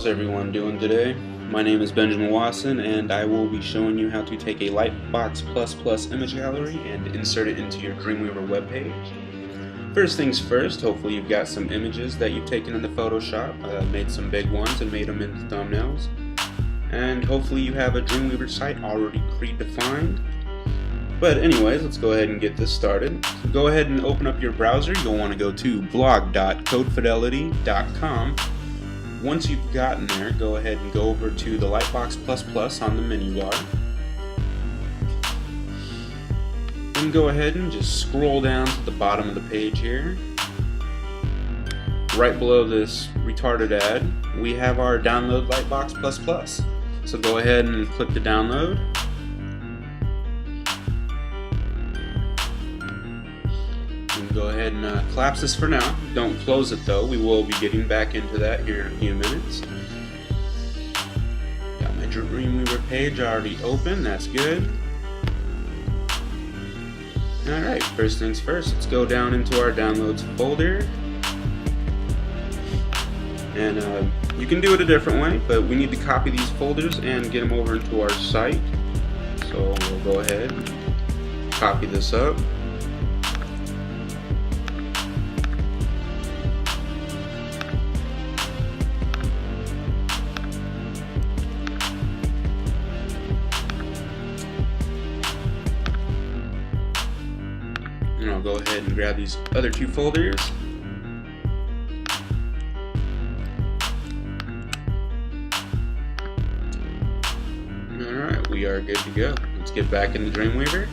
How's everyone doing today? My name is Benjamin Wasson and I will be showing you how to take a Lightbox image gallery and insert it into your Dreamweaver webpage. First things first, hopefully you've got some images that you've taken into Photoshop, made some big ones and made them into thumbnails. And hopefully you have a Dreamweaver site already predefined. But anyways, let's go ahead and get this started. So go ahead and open up your browser. You'll want to go to blog.codefidelity.com. Once you've gotten there, go ahead and go over to the Lightbox on the menu bar. And go ahead and just scroll down to the bottom of the page here. Right below this retarded ad, we have our download Lightbox. So go ahead and click the download. Go ahead and collapse this for now. Don't close it though. We will be getting back into that here in a few minutes. Got my Dreamweaver page already open. That's good. Alright, first things first, let's go down into our downloads folder. And you can do it a different way, but we need to copy these folders and get them over into our site. So we'll go ahead and copy this up. And I'll go ahead and grab these other two folders. Alright, we are good to go. Let's get back into Dreamweaver.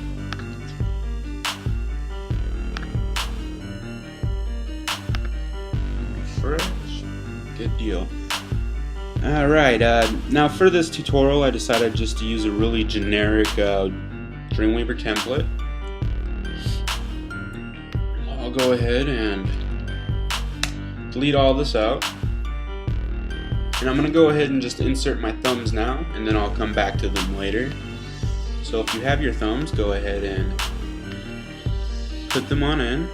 Refresh. Good deal. Alright, now for this tutorial I decided just to use a really generic Dreamweaver template. I'll go ahead and delete all this out, and I'm going to go ahead and just insert my thumbs now, and then I'll come back to them later. So if you have your thumbs, go ahead and put them on in.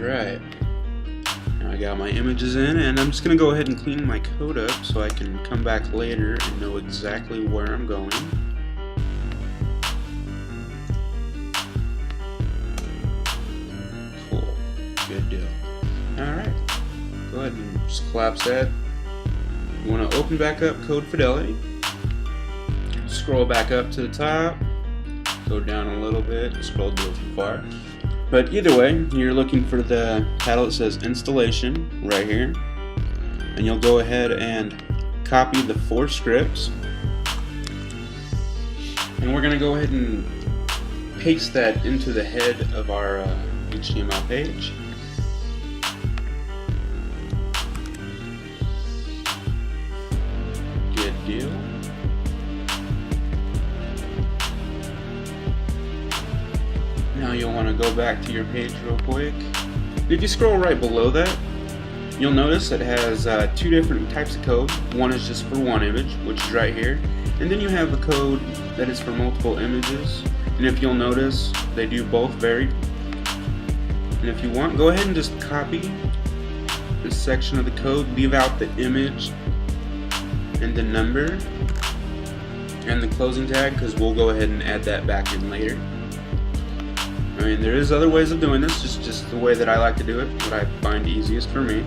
Alright, now I got my images in, and I'm just going to go ahead and clean my code up so I can come back later and know exactly where I'm going. Cool, good deal. Alright, go ahead and just collapse that. You want to open back up Code Fidelity, scroll back up to the top, go down a little bit, scroll a little too far. But either way, you're looking for the title that says installation right here, and you'll go ahead and copy the 4 scripts, and we're going to go ahead and paste that into the head of our HTML page. Good deal. Now you'll want to go back to your page real quick. If you scroll right below that, you'll notice it has 2 different types of code. One is just for one image, which is right here, and then you have the code that is for multiple images. And if you'll notice, they do both vary. And if you want, go ahead and just copy this section of the code, leave out the image and the number and the closing tag, because we'll go ahead and add that back in later. I mean, there is other ways of doing this, just the way that I like to do it, what I find easiest for me.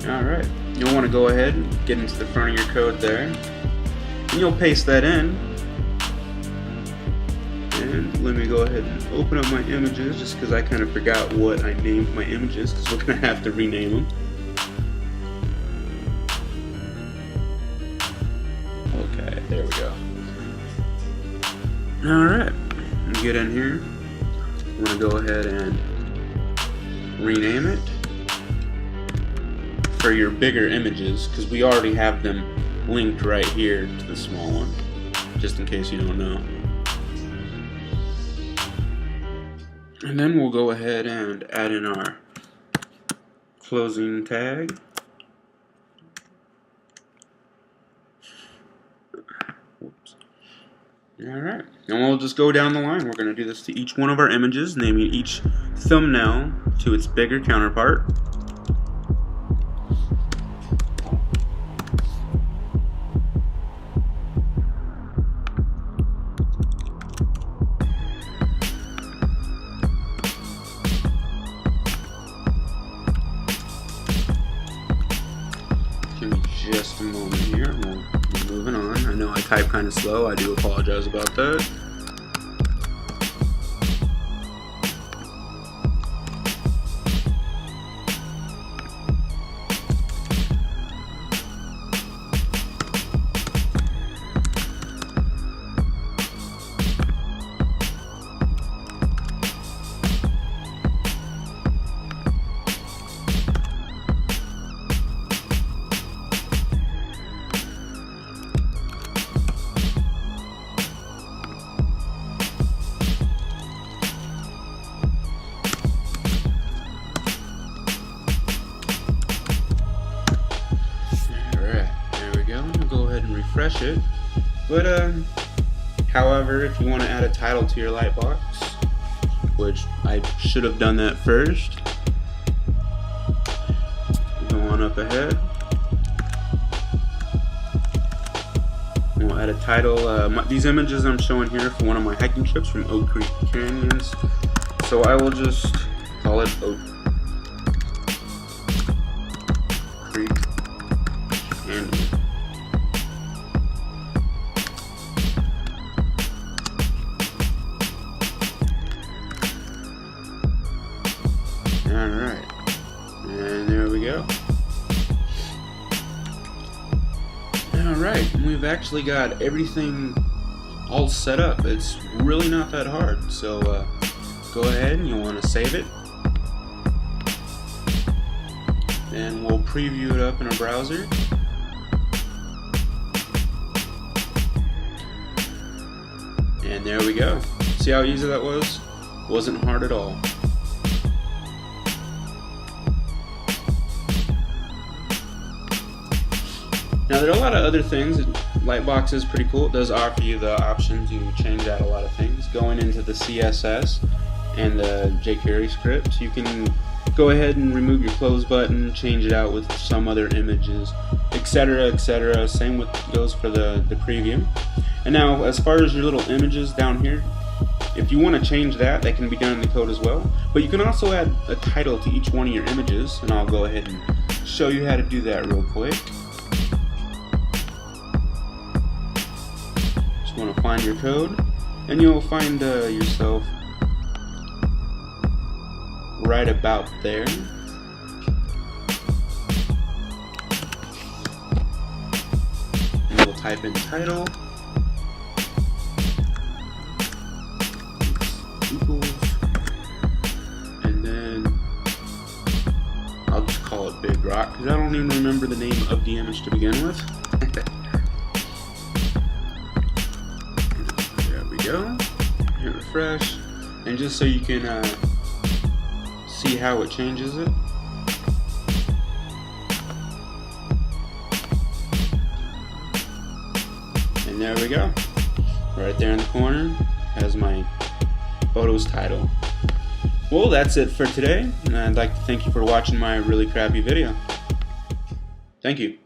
Alright, you'll want to go ahead and get into the front of your code there, and you'll paste that in. And let me go ahead and open up my images, just because I kind of forgot what I named my images, because we're going to have to rename them. Okay, there we go. Alright, get in here, we're going to go ahead and rename it for your bigger images, because we already have them linked right here to the small one, just in case you don't know. And then we'll go ahead and add in our closing tag. Whoops. Alright, and we'll just go down the line. We're going to do this to each one of our images, naming each thumbnail to its bigger counterpart. Give me just a moment here, and we'll be moving on. I know I type kind of slow, I do apologize about that. Refresh it, but however, if you want to add a title to your Lightbox, which I should have done that first, go on up ahead. We'll add a title. These images I'm showing here for one of my hiking trips from Oak Creek Canyons, so I will just call it Oak Creek Canyon. Alright, and there we go. Alright, we've actually got everything all set up. It's really not that hard, so go ahead and you'll want to save it. And we'll preview it up in a browser. And there we go. See how easy that was? Wasn't hard at all. Now there are a lot of other things. Lightbox is pretty cool. It does offer you the option to change out a lot of things. Going into the CSS and the jQuery scripts, you can go ahead and remove your close button, change it out with some other images, etc., etc. Same goes for the preview. And now as far as your little images down here, if you want to change that, that can be done in the code as well. But you can also add a title to each one of your images, and I'll go ahead and show you how to do that real quick. Want to find your code, and you'll find yourself right about there. And we'll type in title equals, and then I'll just call it Big Rock because I don't even remember the name of the image to begin with. Go, hit refresh, and just so you can see how it changes it. And there we go. Right there in the corner has my photos title. Well, that's it for today, and I'd like to thank you for watching my really crappy video. Thank you.